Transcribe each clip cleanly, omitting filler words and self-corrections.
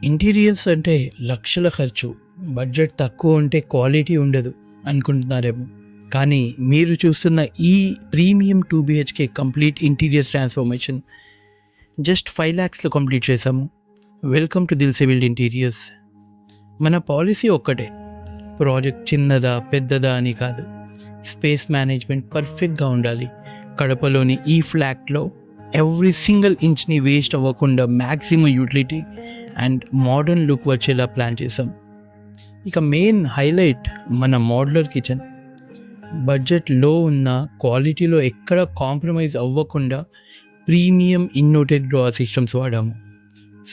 Interiors అంటే లక్షల ఖర్చు, బడ్జెట్ తక్కువ ఉంటే క్వాలిటీ ఉండదు అనుకుంటున్నారేమో. కానీ మీరు చూస్తున్న ఈ premium 2 BHK complete interior transformation just 5 lakhsలో కంప్లీట్ చేసాము. Welcome to Dil civil interiors. మన పాలసీ ఒక్కటే, ప్రాజెక్ట్ చిన్నదా పెద్దదా అని కాదు, స్పేస్ మేనేజ్మెంట్ పర్ఫెక్ట్గా ఉండాలి. కడపలోని ఈ ఫ్లాట్లో ఎవ్రీ సింగిల్ ఇంచ్ని వేస్ట్ అవ్వకుండా maximum utility and modern look వచ్చేలా ప్లాన్ చేసాం. ఇక మెయిన్ హైలైట్ మన మోడ్యులర్ కిచెన్. బడ్జెట్ లో ఉన్న క్వాలిటీలో ఎక్కడ కాంప్రమైజ్ అవ్వకుండా ప్రీమియం ఇన్నోటెడ్ డ్రావర్ సిస్టమ్స్ వాడాము.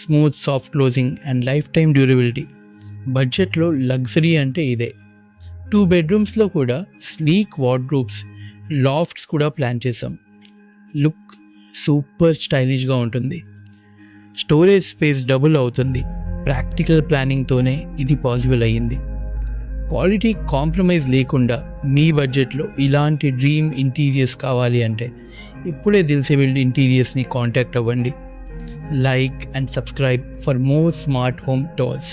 Smooth soft closing and life time durability. బడ్జెట్లో లగ్జరీ అంటే ఇదే. 2 bedrooms కూడా స్లీక్ వార్డ్రోబ్స్, లాఫ్ట్స్ కూడా ప్లాన్ చేసాం. లుక్ సూపర్ స్టైలిష్గా ఉంటుంది. స్టోరేజ్ స్పేస్ డబుల్ అవుతుంది. ప్రాక్టికల్ ప్లానింగ్తోనే ఇది పాసిబుల్ అయ్యింది. క్వాలిటీ కాంప్రమైజ్ లేకుండా మీ బడ్జెట్లో ఇలాంటి డ్రీమ్ ఇంటీరియర్స్ కావాలి అంటే ఇప్పుడే దిల్ సివిల్ ఇంటీరియర్స్ని కాంటాక్ట్ అవ్వండి. Like and subscribe for more smart home tours.